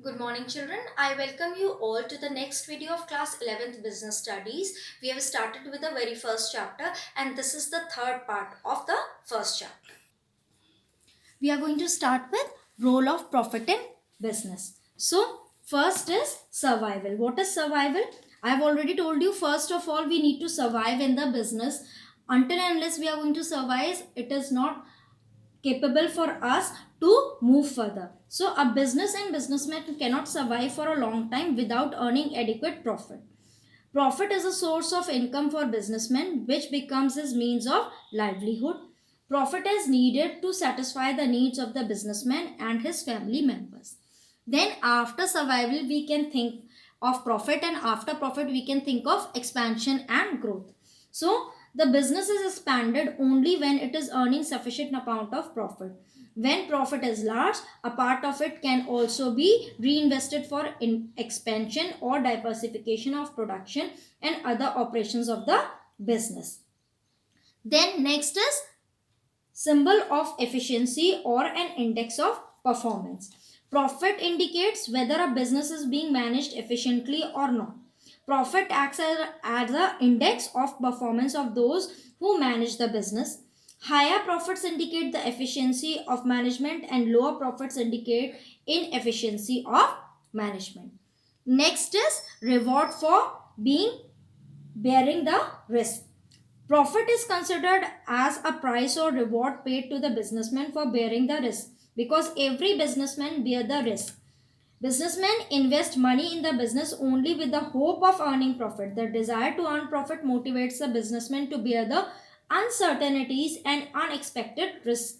Good morning, children. I welcome you all to the next video of class 11th business studies. We have started with the very first chapter, and this is the third part of the first chapter. We are going to start with role of profit in business. So, first is survival. What is survival? I have already told you, first of all, we need to survive in the business. Until and unless we are going to survive, it is not capable for us to move further. So a business and businessman cannot survive for a long time without earning adequate profit. Profit is a source of income for businessmen which becomes his means of livelihood. Profit is needed to satisfy the needs of the businessman and his family members. Then after survival we can think of profit, and after profit we can think of expansion and growth. So the business is expanded only when it is earning sufficient amount of profit. When profit is large, a part of it can also be reinvested for expansion or diversification of production and other operations of the business. Then next is symbol of efficiency or an index of performance. Profit indicates whether a business is being managed efficiently or not. Profit acts as an index of performance of those who manage the business. Higher profits indicate the efficiency of management, and lower profits indicate inefficiency of management. Next is reward for being bearing the risk. Profit is considered as a price or reward paid to the businessman for bearing the risk, because every businessman bear the risk. Businessmen invest money in the business only with the hope of earning profit. The desire to earn profit motivates the businessman to bear the uncertainties and unexpected risks.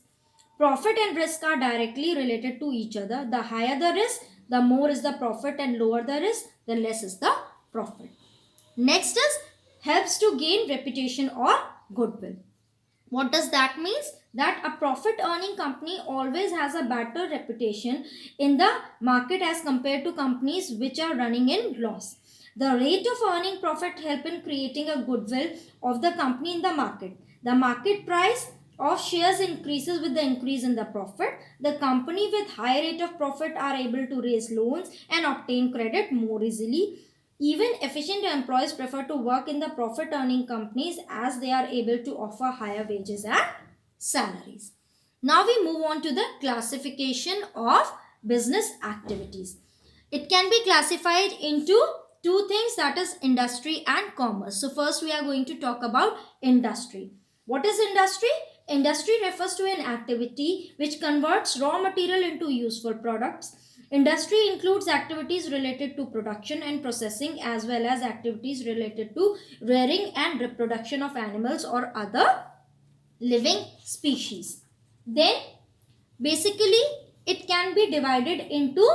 Profit and risk are directly related to each other. The higher the risk, the more is the profit, and lower the risk, the less is the profit. Next is helps to gain reputation or goodwill. What does that mean? That a profit earning company always has a better reputation in the market as compared to companies which are running in loss. The rate of earning profit help in creating a goodwill of the company in the market. The market price of shares increases with the increase in the profit. The company with high rate of profit are able to raise loans and obtain credit more easily. Even efficient employees prefer to work in the profit earning companies as they are able to offer higher wages and salaries. Now we move on to the classification of business activities. It can be classified into two things, that is industry and commerce. So first we are going to talk about industry. What is industry? Industry refers to an activity which converts raw material into useful products. Industry includes activities related to production and processing, as well as activities related to rearing and reproduction of animals or other living species. Then basically it can be divided into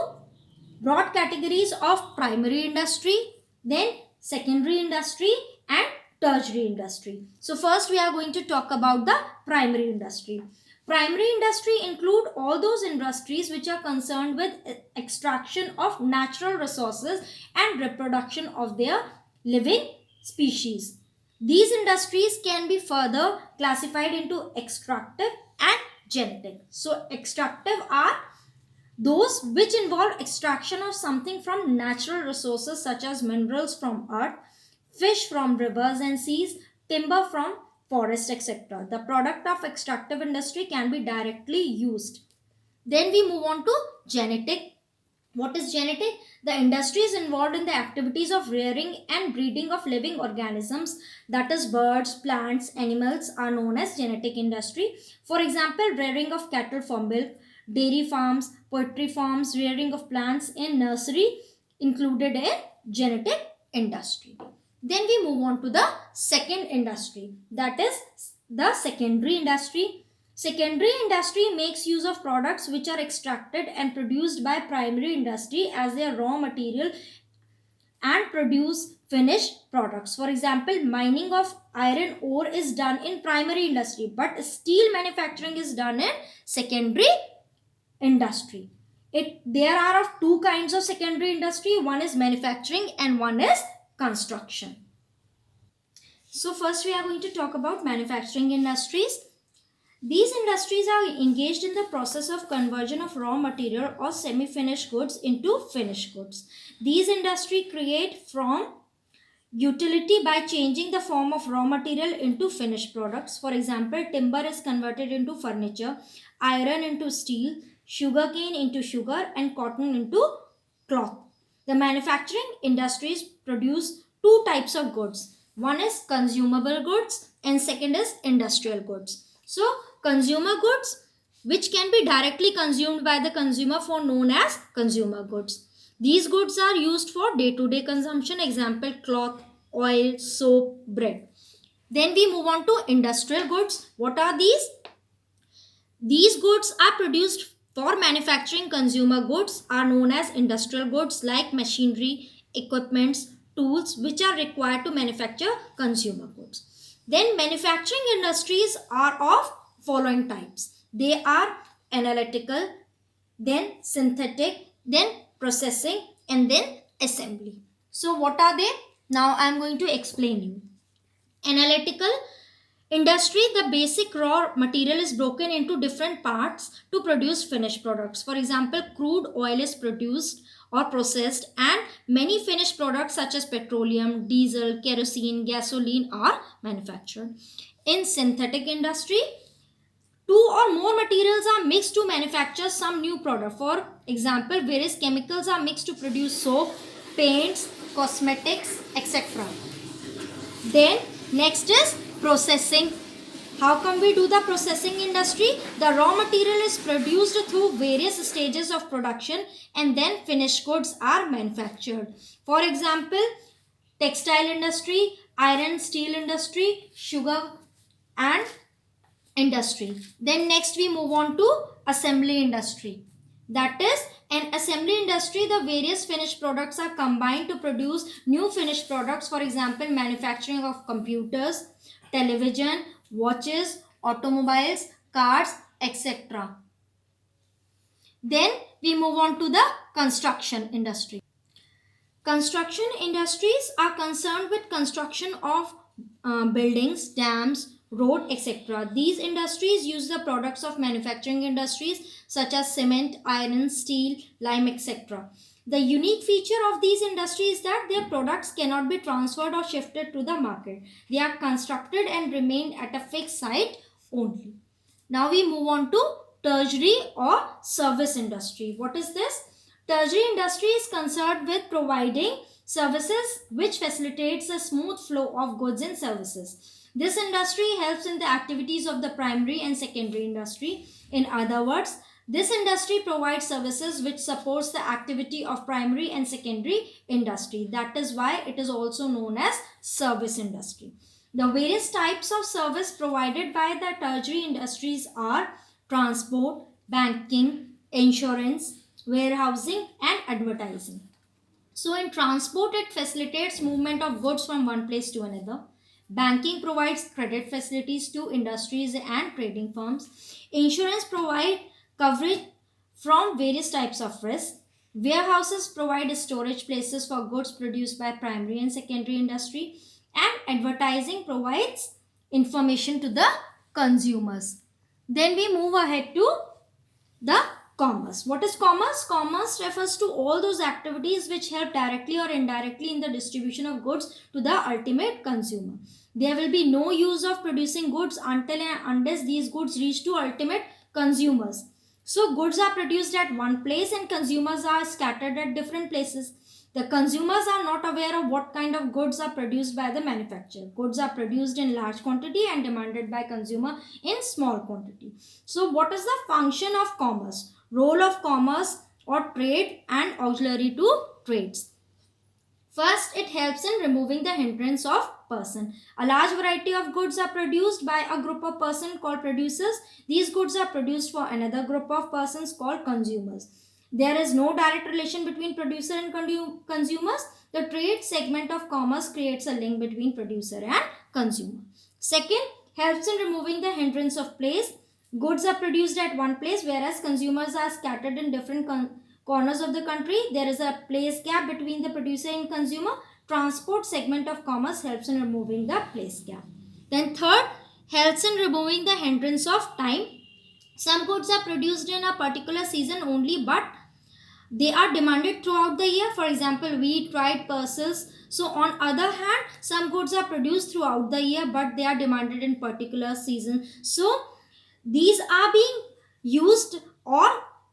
broad categories of primary industry, then secondary industry, and tertiary industry. So first we are going to talk about the primary industry. Primary industry include all those industries which are concerned with extraction of natural resources and reproduction of their living species. These industries can be further classified into extractive and genetic. So extractive are those which involve extraction of something from natural resources such as minerals from earth, fish from rivers and seas, timber from forest, etc. The product of extractive industry can be directly used. Then we move on to genetic. What is genetic? The industry is involved in the activities of rearing and breeding of living organisms, that is birds, plants, animals are known as genetic industry. For example, rearing of cattle for milk, dairy farms, poultry farms, rearing of plants in nursery included in genetic industry. Then we move on to the second industry, that is the secondary industry. Secondary industry makes use of products which are extracted and produced by primary industry as their raw material and produce finished products. For example, mining of iron ore is done in primary industry, but steel manufacturing is done in secondary industry. There are of two kinds of secondary industry. One is manufacturing and one is construction. So first we are going to talk about manufacturing industries. These industries are engaged in the process of conversion of raw material or semi-finished goods into finished goods. These industries create from utility by changing the form of raw material into finished products. For example, timber is converted into furniture, iron into steel, sugarcane into sugar, and cotton into cloth. The manufacturing industries produce two types of goods. One is consumable goods and second is industrial goods. So, consumer goods which can be directly consumed by the consumer for known as consumer goods. These goods are used for day-to-day consumption, example cloth, oil, soap, bread. Then we move on to industrial goods. What are these? These goods are produced for manufacturing consumer goods are known as industrial goods like machinery, equipments, tools which are required to manufacture consumer goods. Then manufacturing industries are of following types. They are analytical, then synthetic, then processing, and then assembly. So what are they? Now I am going to explain you. Analytical industry, the basic raw material is broken into different parts to produce finished products. For example, crude oil is produced or processed and many finished products such as petroleum, diesel, kerosene, gasoline are manufactured. In synthetic industry, two or more materials are mixed to manufacture some new product. For example, various chemicals are mixed to produce soap, paints, cosmetics, etc. Then next is processing. How come we do the processing industry? The raw material is produced through various stages of production and then finished goods are manufactured. For example, textile industry, iron steel industry, sugar and industry. Then next we move on to assembly industry. That is, an assembly industry, the various finished products are combined to produce new finished products. For example, manufacturing of computers, television, watches, automobiles, cars, etc. Then we move on to the construction industry. Construction industries are concerned with construction of buildings, dams, road, etc. These industries use the products of manufacturing industries such as cement, iron, steel, lime, etc. The unique feature of these industries is that their products cannot be transferred or shifted to the market. They are constructed and remain at a fixed site only. Now we move on to tertiary or service industry. What is this? Tertiary industry is concerned with providing services which facilitates a smooth flow of goods and services. This industry helps in the activities of the primary and secondary industry. In other words, this industry provides services which supports the activity of primary and secondary industry. That is why it is also known as service industry. The various types of service provided by the tertiary industries are transport, banking, insurance, warehousing and advertising. So in transport, it facilitates movement of goods from one place to another. Banking provides credit facilities to industries and trading firms. Insurance provide coverage from various types of risk. Warehouses provide storage places for goods produced by primary and secondary industry. And advertising provides information to the consumers. Then we move ahead to the commerce. What is commerce? Commerce refers to all those activities which help directly or indirectly in the distribution of goods to the ultimate consumer. There will be no use of producing goods until and unless these goods reach to ultimate consumers. So goods are produced at one place and consumers are scattered at different places. The consumers are not aware of what kind of goods are produced by the manufacturer. Goods are produced in large quantity and demanded by consumer in small quantity. So what is the function of commerce? Role of commerce or trade and auxiliary to trades. First, it helps in removing the hindrance of person. A large variety of goods are produced by a group of persons called producers. These goods are produced for another group of persons called consumers. There is no direct relation between producer and consumers. The trade segment of commerce creates a link between producer and consumer. Second, helps in removing the hindrance of place. Goods are produced at one place whereas consumers are scattered in different corners of the country. There is a place gap between the producer and consumer. Transport segment of commerce helps in removing the place gap. Then third, helps in removing the hindrance of time. Some goods are produced in a particular season only, but they are demanded throughout the year. For example, wheat, rye, pulses. So on other hand, some goods are produced throughout the year, but they are demanded in particular season. So these are being used, or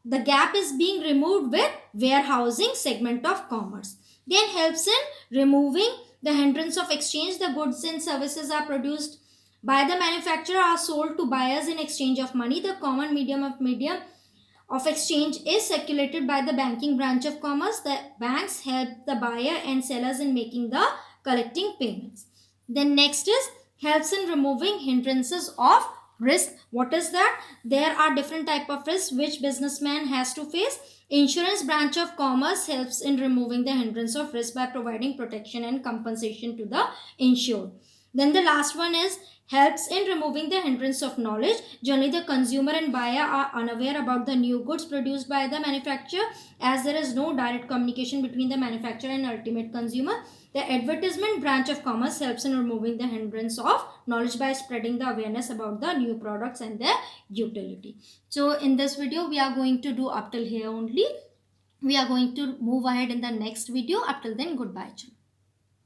the gap is being removed with warehousing segment of commerce. Then helps in removing the hindrance of exchange. The goods and services are produced by the manufacturer, are sold to buyers in exchange of money. The common medium of exchange is circulated by the banking branch of commerce. The banks help the buyer and sellers in making the collecting payments. Then next is helps in removing hindrances of risk. What is that? There are different type of risks which businessman has to face. Insurance branch of commerce helps in removing the hindrance of risk by providing protection and compensation to the insured. Then the last one is helps in removing the hindrance of knowledge. Generally, the consumer and buyer are unaware about the new goods produced by the manufacturer, as there is no direct communication between the manufacturer and ultimate consumer. The advertisement branch of commerce helps in removing the hindrance of knowledge by spreading the awareness about the new products and their utility. So in this video, we are going to do up till here only. We are going to move ahead in the next video. Up till then, goodbye.